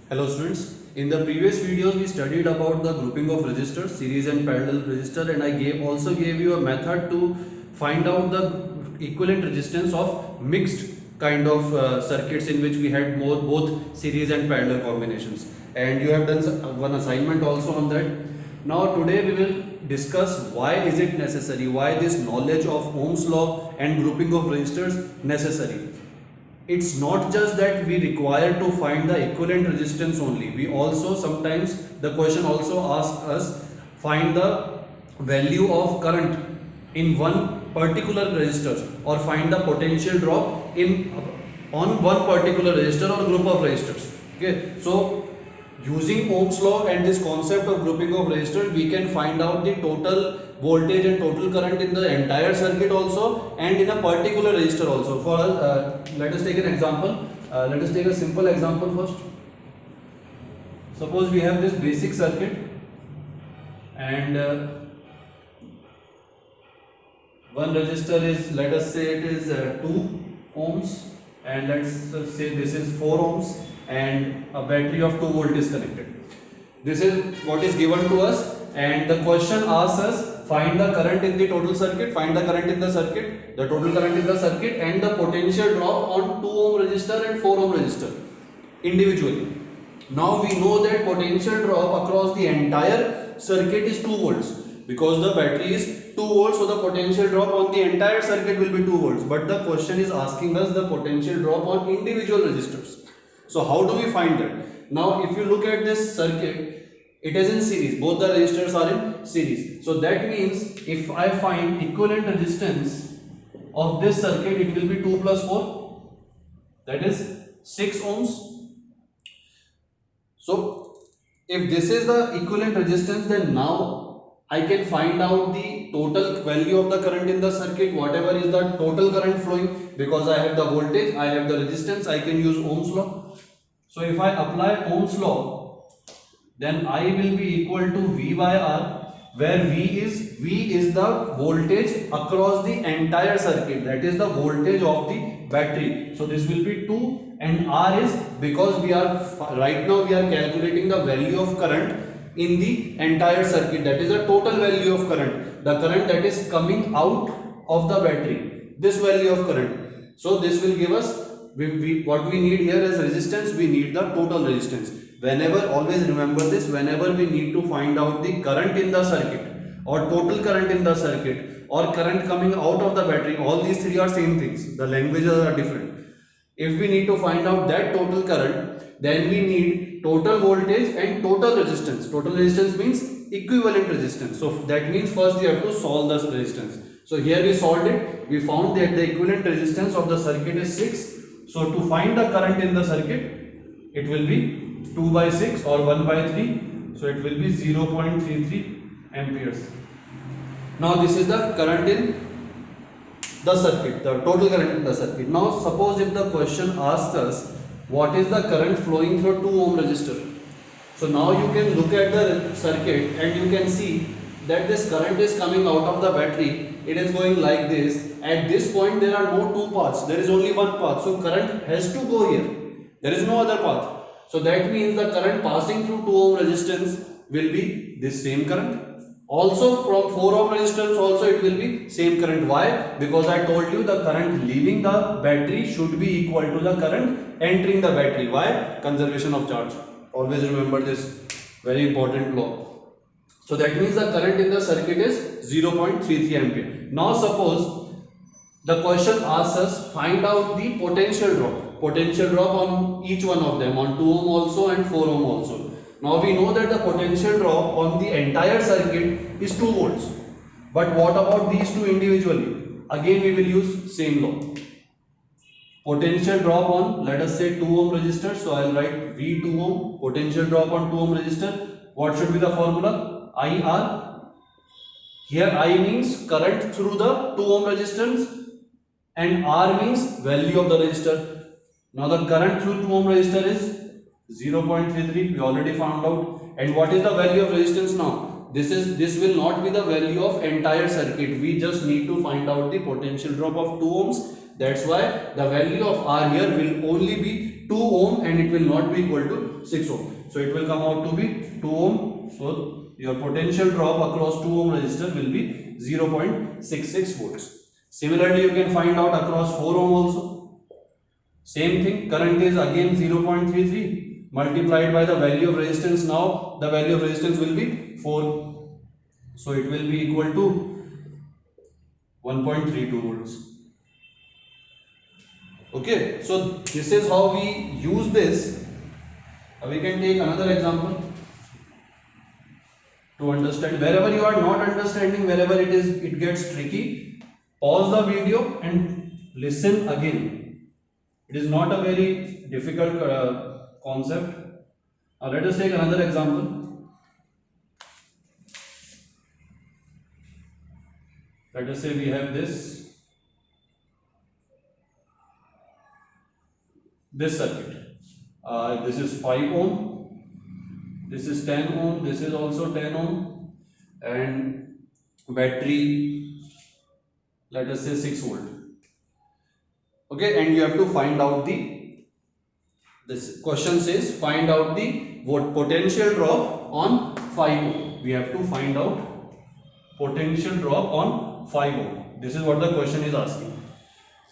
Hello students, in the previous videos we studied about the grouping of resistors, series and parallel resistor, and I also gave you a method to find out the equivalent resistance of mixed kind of circuits in which we had both series and parallel combinations, and you have done one assignment also on that. Now today we will discuss why is it necessary, why this knowledge of Ohm's law and grouping of resistors necessary. It's not just that we require to find the equivalent resistance only. We also sometimes the question also asks us find the value of current in one particular resistor or find the potential drop in on one particular resistor or group of resistors. Okay, so using Ohm's law and this concept of grouping of resistors, we can find out the total voltage and total current in the entire circuit also and in a particular resistor also. For let us take an example. Let us take a simple example first. Suppose we have this basic circuit and one resistor is, let us say it is 2 ohms, and let's say this is 4 ohms and a battery of 2 volt is connected. This is what is given to us, and the question asks us find the current in the total circuit, find the current in the circuit, the total current in the circuit, and the potential drop on 2 ohm resistor and 4 ohm resistor individually. Now we know that potential drop across the entire circuit is 2 volts because the battery is 2 volts, so the potential drop on the entire circuit will be 2 volts. But the question is asking us the potential drop on individual resistors. So how do we find that? Now if you look at this circuit, it is in series, both the resistors are in series. So that means if I find equivalent resistance of this circuit, it will be 2 plus 4, that is 6 ohms. So if this is the equivalent resistance, then now I can find out the total value of the current in the circuit, whatever is the total current flowing, because I have the voltage, I have the resistance, I can use Ohm's law. So if I apply Ohm's law, then I will be equal to V by R, where V is the voltage across the entire circuit, that is the voltage of the battery. So this will be 2, and R is, because we are right now we are calculating the value of current in the entire circuit, that is the total value of current, the current that is coming out of the battery, this value of current. So this will give us what we need here as resistance, we need the total resistance. Whenever, always remember this, whenever we need to find out the current in the circuit or total current in the circuit or current coming out of the battery, all these three are same things, the languages are different. If we need to find out that total current, then we need total voltage and total resistance. Total resistance means equivalent resistance. So that means first you have to solve this resistance. So here we solved it, we found that the equivalent resistance of the circuit is 6. So to find the current in the circuit, it will be 2 by 6 or 1 by 3. So it will be 0.33 amperes. Now this is the current in the circuit, the total current in the circuit. Now suppose if the question asks us what is the current flowing through 2 ohm resistor. So now you can look at the circuit and you can see that this current is coming out of the battery. It is going like this. At this point there are no two paths, there is only one path. So current has to go here, there is no other path. So that means the current passing through 2 ohm resistance will be this same current. Also from 4 ohm resistance also it will be same current. Why? Because I told you the current leaving the battery should be equal to the current entering the battery. Why? Conservation of charge. Always remember this very important law. So that means the current in the circuit is 0.33 ampere. Now suppose the question asks us find out the potential drop. Potential drop on each one of them, on 2 ohm also and 4 ohm also. Now we know that the potential drop on the entire circuit is 2 volts. But what about these two individually? Again we will use same law. Potential drop on, let us say 2 ohm resistor. So I will write V2 ohm. Potential drop on 2 ohm resistor. What should be the formula? IR. Here I means current through the 2 ohm resistance and R means value of the resistor. Now the current through 2 ohm resistor is 0.33, we already found out. And what is the value of resistance now? This will not be the value of entire circuit. We just need to find out the potential drop of 2 ohms. That's why the value of R here will only be 2 ohm and it will not be equal to 6 ohm. So it will come out to be 2 ohm. So your potential drop across 2 ohm resistor will be 0.66 volts. Similarly, you can find out across 4 ohm also. Same thing, current is again 0.33 multiplied by the value of resistance. Now the value of resistance will be 4. So it will be equal to 1.32 volts. Okay, so this is how we use this. We can take another example to understand. Wherever you are not understanding, wherever it gets tricky, pause the video and listen again. It is not a very difficult concept. Let us take another example. Let us say we have this circuit. This is 5 ohm, this is 10 ohm, this is also 10 ohm, and battery, let us say 6 volt. Okay, and you have to find out this question says find out the potential drop on 5 ohm. We have to find out potential drop on 5 ohm. This is what the question is asking.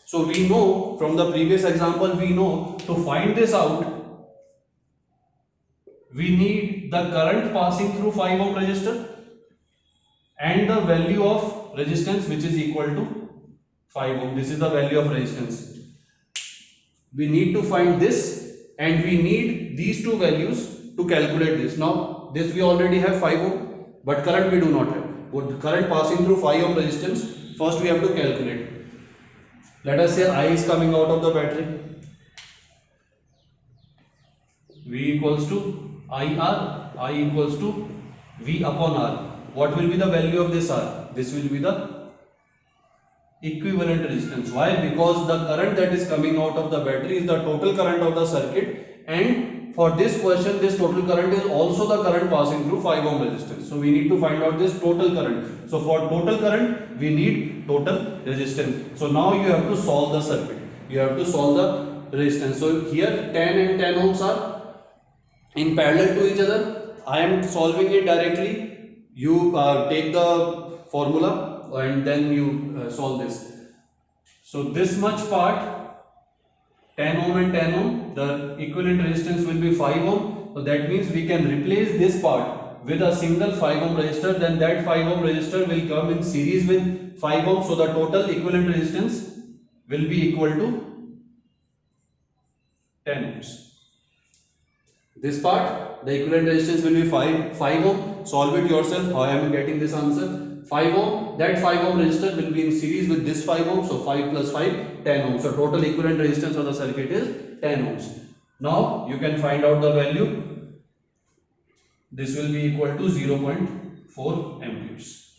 So we know from the previous example, we know to find this out, we need the current passing through 5 ohm resistor and the value of resistance which is equal to 5 ohm. This is the value of resistance. We need to find this and we need these two values to calculate this. Now this we already have 5 ohm, but current we do not have. But the current passing through 5 ohm resistance, first we have to calculate. Let us say I is coming out of the battery. V equals to IR, I equals to V upon R. What will be the value of this R? This will be the equivalent resistance. Why? Because the current that is coming out of the battery is the total current of the circuit, and for this question this total current is also the current passing through 5 ohm resistance. So we need to find out this total current. So for total current we need total resistance. So now you have to solve the circuit, you have to solve the resistance. So here 10 and 10 ohms are in parallel to each other. I am solving it directly. You take the formula and then you solve this. So this much part 10 ohm and 10 ohm, the equivalent resistance will be 5 ohm. So that means we can replace this part with a single 5 ohm resistor, then that 5 ohm resistor will come in series with 5 ohm. So the total equivalent resistance will be equal to 10 ohms. This part, the equivalent resistance will be 5 ohm. Solve it yourself. How I am getting this answer? 5 ohm. That 5 ohm resistor will be in series with this 5 ohm. So 5 plus 5, 10 ohm. So total equivalent resistance of the circuit is 10 ohms. Now you can find out the value. This will be equal to 0.4 amperes.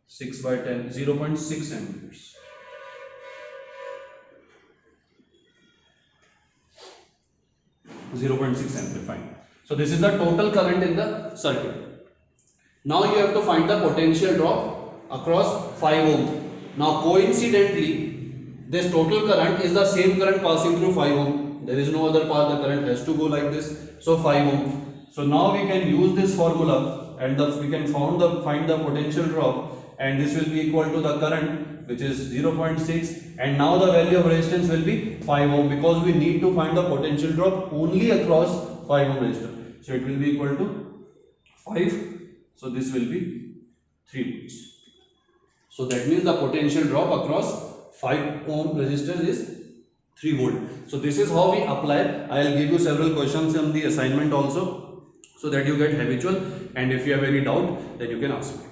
6 by 10, 0.6 amperes. Fine. So this is the total current in the circuit. Now you have to find the potential drop across 5 ohm. Now coincidentally, this total current is the same current passing through 5 ohm. There is no other path, the current has to go like this. So 5 ohm. So now we can use this formula and we can find the potential drop, and this will be equal to the current which is 0.6, and now the value of resistance will be 5 ohm because we need to find the potential drop only across 5 ohm resistor. So it will be equal to 5. So this will be 3 volts. So that means the potential drop across 5 ohm resistor is 3 volt. So this is how we apply. I will give you several questions on the assignment also, so that you get habitual, and if you have any doubt then you can ask me.